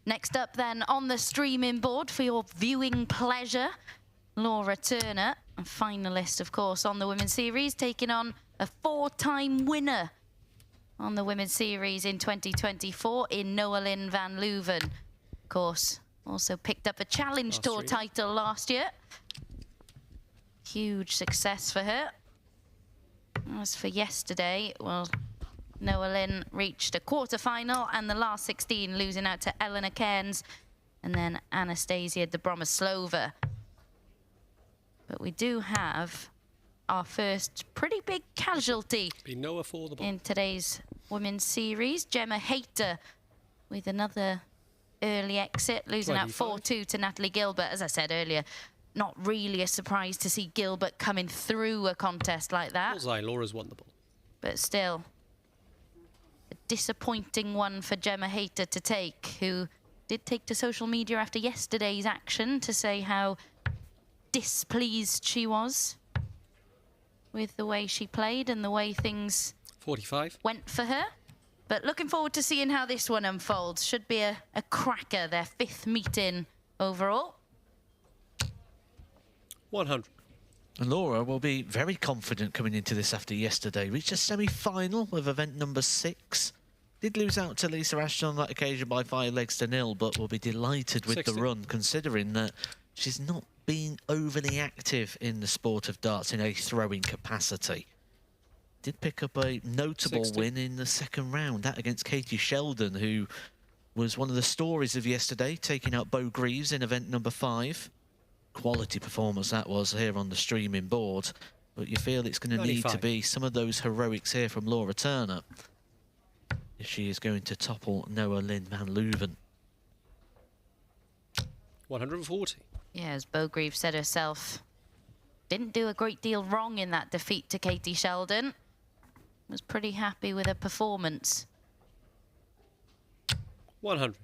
Next up then on the streaming board for your viewing pleasure, Laura Turner, a finalist, of course, on the Women's Series, taking on a four-time winner on the Women's Series in 2024 in Noa-Lynn van Leuven. Of course, also picked up a Challenge Tour title last year. Huge success for her. As for yesterday, well, Noa-Lynn reached a quarter-final and the last 16, losing out to Eleanor Cairns and then Anastasia Dobromoslova. But we do have our first pretty big casualty in today's Women's Series. Gemma Hayter with another early exit, losing out 4-2 to Natalie Gilbert. As I said earlier, not really a surprise to see Gilbert coming through a contest like that. Bullseye, Laura's won the ball. But still, a disappointing one for Gemma Hayter to take, who did take to social media after yesterday's action to say how displeased she was with the way she played and the way things 45 went for her. But looking forward to seeing how this one unfolds. Should be a cracker, their fifth meeting overall. 100. And Laura will be very confident coming into this after yesterday. Reached a semi-final of event number 6. Did lose out to Lisa Ashton on that occasion by 5 legs to 0, but will be delighted with 60. the run, considering that she's not been overly active in the sport of darts in a throwing capacity. Did pick up a notable 60. win in the second round, that against Katie Sheldon, who was one of the stories of yesterday, taking out Bo Greaves in event number 5. Quality performance that was here on the streaming board, but you feel it's going to need to be some of those heroics here from Laura Turner if she is going to topple Noa-Lynn van Leuven. 140. Yeah, as Bo Greaves said herself, didn't do a great deal wrong in that defeat to Katie Sheldon. Was pretty happy with her performance. 100.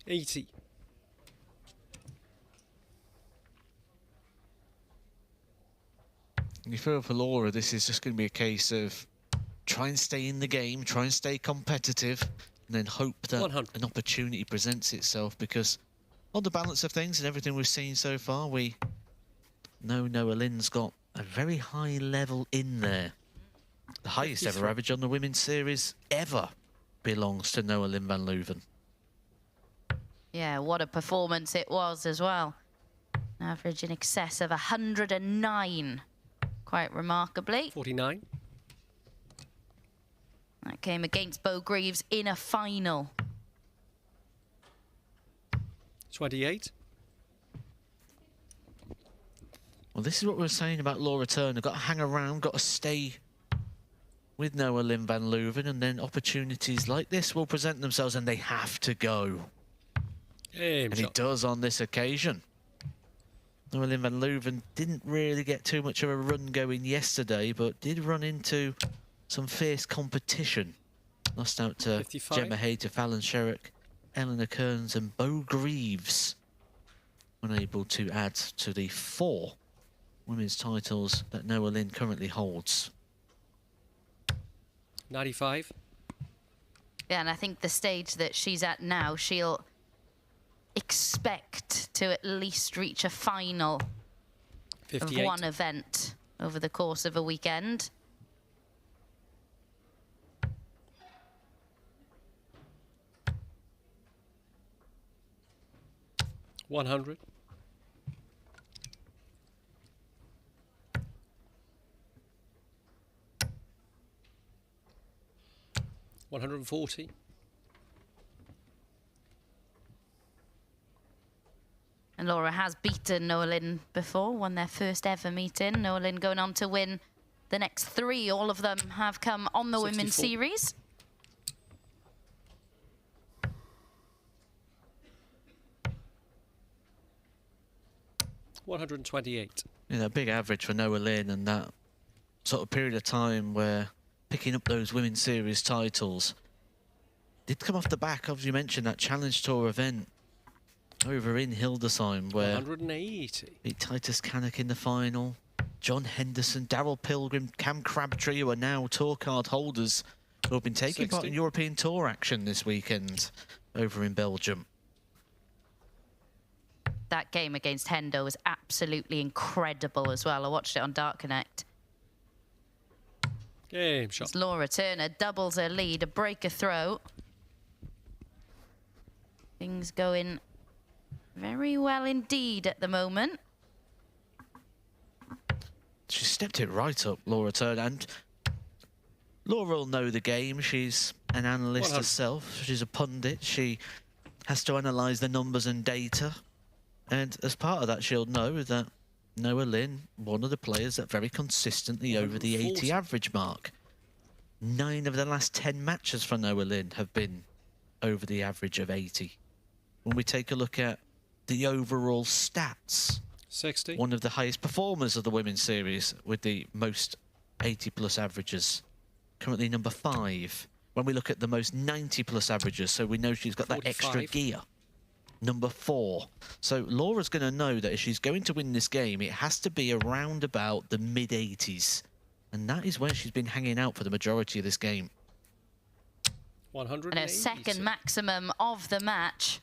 $80. You feel for Laura, this is just going to be a case of try and stay in the game, try and stay competitive, and then hope that 100. an opportunity presents itself, because on the balance of things and everything we've seen so far, we know Noa-Lynn's got a very high level in there. The highest ever average on the Women's Series ever belongs to Noa-Lynn van Leuven. Yeah, what a performance it was as well. Average in excess of 109, quite remarkably. 49. That came against Bo Greaves in a final. 28. Well, this is what we were saying about Laura Turner. Got to hang around, got to stay with Noa-Lynn van Leuven, and then opportunities like this will present themselves, and they have to go. And it does on this occasion. Noa-Lynn van Leuven didn't really get too much of a run going yesterday, but did run into some fierce competition. Lost out to 55. Gemma Hayter, Fallon Sherrick, Eleanor Cairns and Bo Greaves. Unable to add to the 4 women's titles that Noa-Lynn currently holds. 95. Yeah, and I think the stage that she's at now, she'll expect to at least reach a final 58. of one event over the course of a weekend. $100. 140. And Laura has beaten Noa-Lynn before, won their first ever meeting. Noa-Lynn going on to win the next 3. All of them have come on the 64. Women's Series. $128. Yeah, a big average for Noa-Lynn, and that sort of period of time where picking up those Women's Series titles did come off the back of, you mentioned, that Challenge Tour event over in Hildesheim, where 180. beat Titus Kanak in the final, John Henderson, Darryl Pilgrim, Cam Crabtree, who are now tour card holders, who have been taking part in European Tour action this weekend over in Belgium. That game against Hendo was absolutely incredible as well. I watched it on Dark Connect. Game shot. As Laura Turner doubles her lead, a breaker throw. Things going very well indeed at the moment. She stepped it right up, Laura Turner, and Laura will know the game. She's an analyst herself. She's a pundit. She has to analyse the numbers and data. And as part of that, she'll know that Noa-Lynn, one of the players that very consistently over the 80 average mark. 9 of the last 10 matches for Noa-Lynn have been over the average of 80. When we take a look at the overall stats, 60. one of the highest performers of the women's series with the most 80-plus averages. Currently number 5. When we look at the most 90-plus averages, so we know she's got 45. That extra gear. Number 4. So Laura's going to know that if she's going to win this game, it has to be around about the mid-80s. And that is where she's been hanging out for the majority of this game. 186. And her second maximum of the match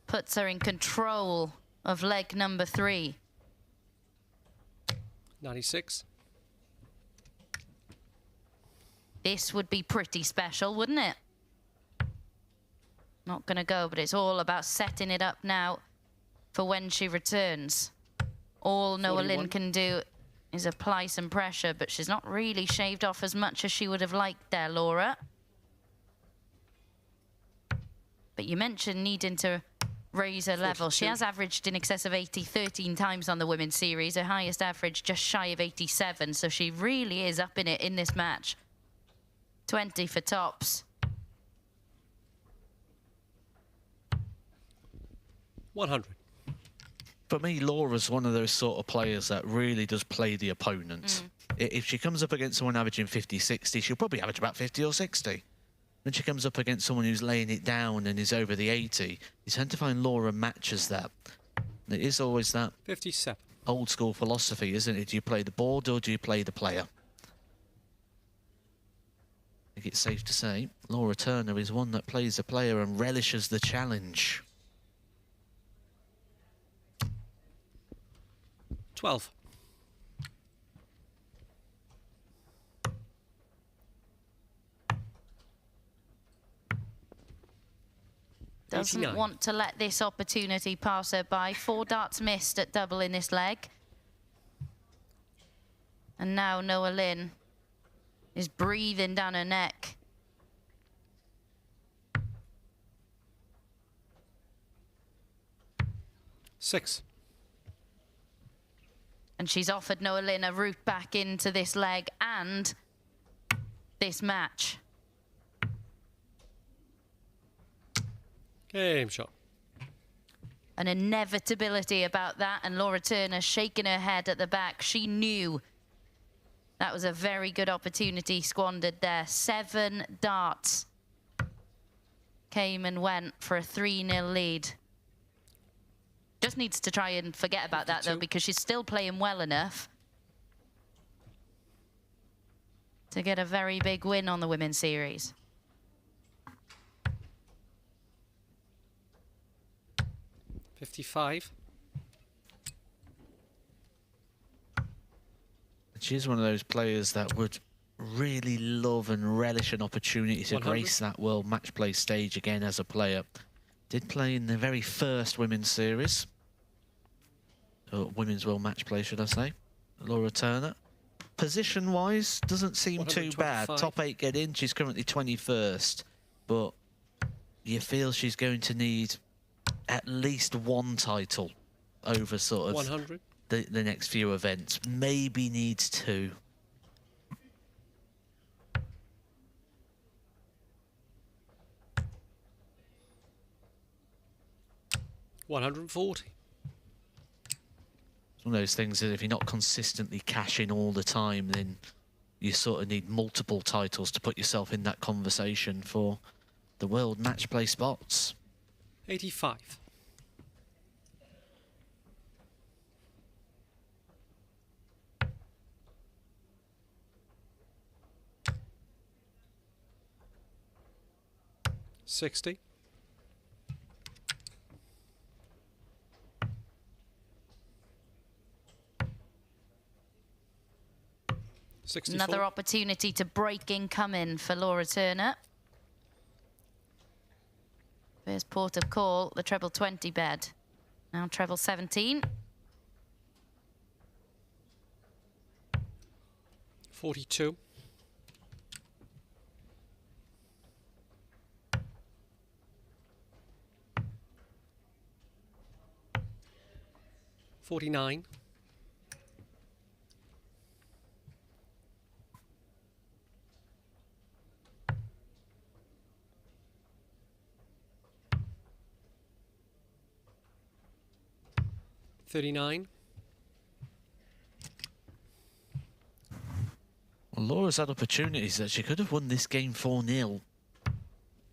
puts her in control of leg number 3. 96. This would be pretty special, wouldn't it? Not going to go, but it's all about setting it up now for when she returns. All Noa-Lynn can do is apply some pressure, but she's not really shaved off as much as she would have liked there, Laura. But you mentioned needing to raise her level. She has averaged in excess of 80 13 times on the women's series. Her highest average just shy of 87, so she really is up in it in this match. 20 for tops. 100. For me, Laura's one of those sort of players that really does play the opponent. If she comes up against someone averaging 50, 60, she'll probably average about 50 or 60. When she comes up against someone who's laying it down and is over the 80, you tend to find Laura matches that. It is always that 57. Old school philosophy, isn't it? Do you play the board or do you play the player? I think it's safe to say Laura Turner is one that plays the player and relishes the challenge. 12. Doesn't 89. want to let this opportunity pass her by. 4 darts missed at double in this leg. And now Noa-Lynn is breathing down her neck. Six. And she's offered Noa-Lynn a route back into this leg and this match. Game shot. An inevitability about that, and Laura Turner shaking her head at the back. She knew that was a very good opportunity squandered there. 7 darts came and went for a 3-0 lead. Just needs to try and forget about that, though, because she's still playing well enough to get a very big win on the women's series. 55. She's one of those players that would really love and relish an opportunity to 100. grace that world match play stage again as a player. Did play in the very first women's series. Or women's world match play, should I say. Laura Turner. Position-wise, doesn't seem too bad. Top 8 get in. She's currently 21st. But you feel she's going to need at least 1 title over sort of 100. the next few events. Maybe needs 2. $140. It's one of those things that if you're not consistently cashing all the time, then you sort of need multiple titles to put yourself in that conversation for the world match play spots. 85. 60. 64. Another opportunity to break incoming for Laura Turner. First port of call, the treble 20 bed. Now treble 17. 42. 49. 39. Well, Laura's had opportunities that she could have won this game 4-0.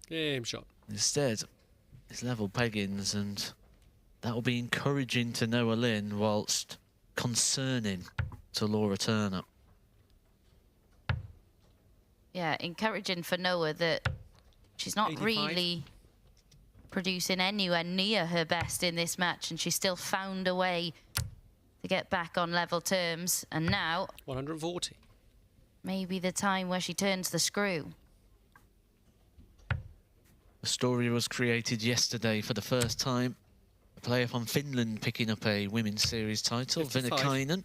Game shot. Instead, it's level peggings, and that will be encouraging to Noa-Lynn whilst concerning to Laura Turner. Yeah, encouraging for Noah that she's not 85. really producing anywhere near her best in this match, and she still found a way to get back on level terms. And now 140. maybe the time where she turns the screw. The story was created yesterday for the first time. A player from Finland picking up a women's series title, 55. Vinnakainen.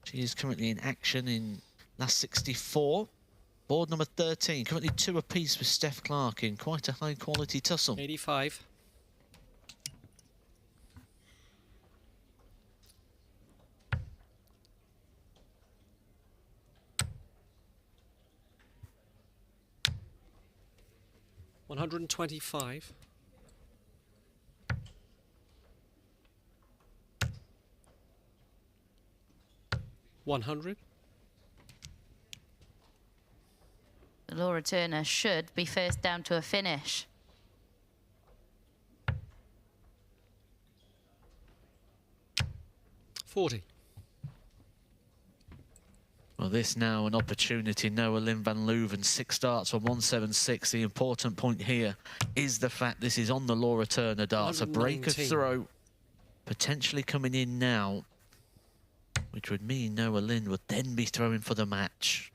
She is currently in action in last 64. Board number 13, currently 2 apiece with Steph Clark in quite a high quality tussle. 85. 125. 100. Laura Turner should be first down to a finish. $40. Well, this now an opportunity. Noa-Lynn van Leuven, 6 starts on 176. The important point here is the fact this is on the Laura Turner darts. A break of 119. throw potentially coming in now, which would mean Noa-Lynn would then be throwing for the match.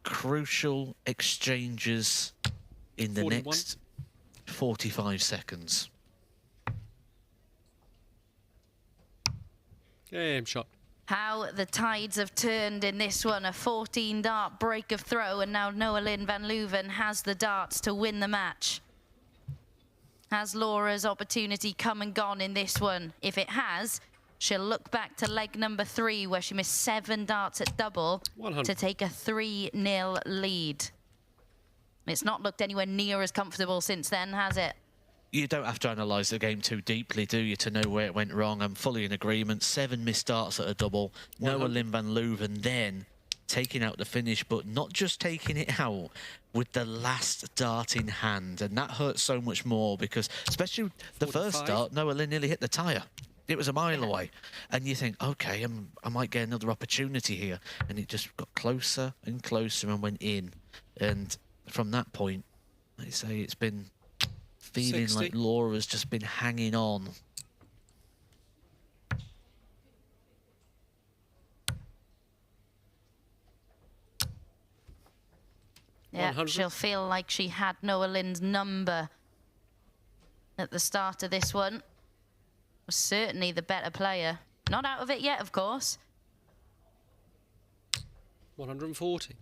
Crucial exchanges in the 41. next 45 seconds. Game shot. How the tides have turned in this one. A 14-dart break of throw, and now Noa-Lynn van Leuven has the darts to win the match. Has Laura's opportunity come and gone in this one? If it has, she'll look back to leg number 3, where she missed 7 darts at double 100. to take a 3-0 lead. It's not looked anywhere near as comfortable since then, has it? You don't have to analyse the game too deeply, do you, to know where it went wrong? I'm fully in agreement. 7 missed darts at a double. 100. Noa-Lynn van Leuven then taking out the finish, but not just taking it out, with the last dart in hand. And that hurts so much more because, especially the 45. first dart, Noa-Lynn nearly hit the tyre. It was a mile away. And you think, OK, I might get another opportunity here. And it just got closer and closer and went in. And from that point, like I say, it's been feeling 60. like Laura's just been hanging on. Yeah, 100. she'll feel like she had Noa-Lynn's number at the start of this one. Was certainly the better player. Not out of it yet, of course. 140.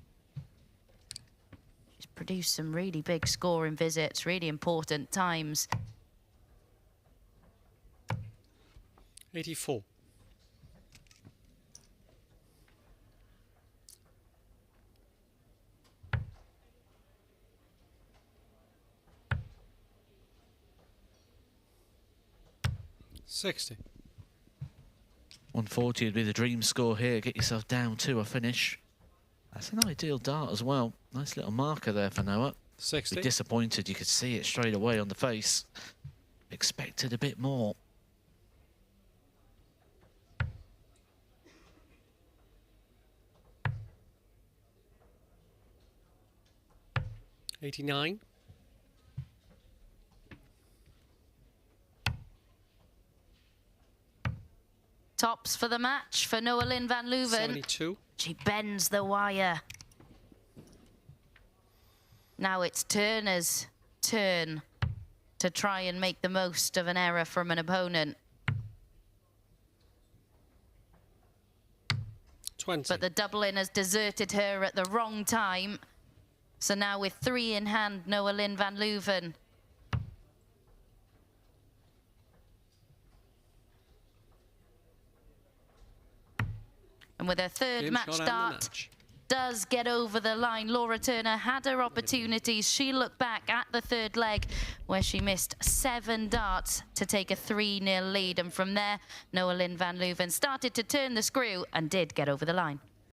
She's produced some really big scoring visits, really important times. 84. 60. 140 would be the dream score here. Get yourself down to a finish. That's an ideal dart as well. Nice little marker there for Noah. 60. Be disappointed. You could see it straight away on the face. Expected a bit more. 89. tops for the match for Noa-Lynn van Leuven. 72. She bends the wire. Now it's Turner's turn to try and make the most of an error from an opponent. 20. But the double-in has deserted her at the wrong time. So now with 3 in hand, Noa-Lynn van Leuven. And with her third Game match shot and the start, match. does get over the line. Laura Turner had her opportunities. She looked back at the third leg where she missed 7 darts to take a 3-0 lead. And from there, Noa-Lynn van Leuven started to turn the screw and did get over the line.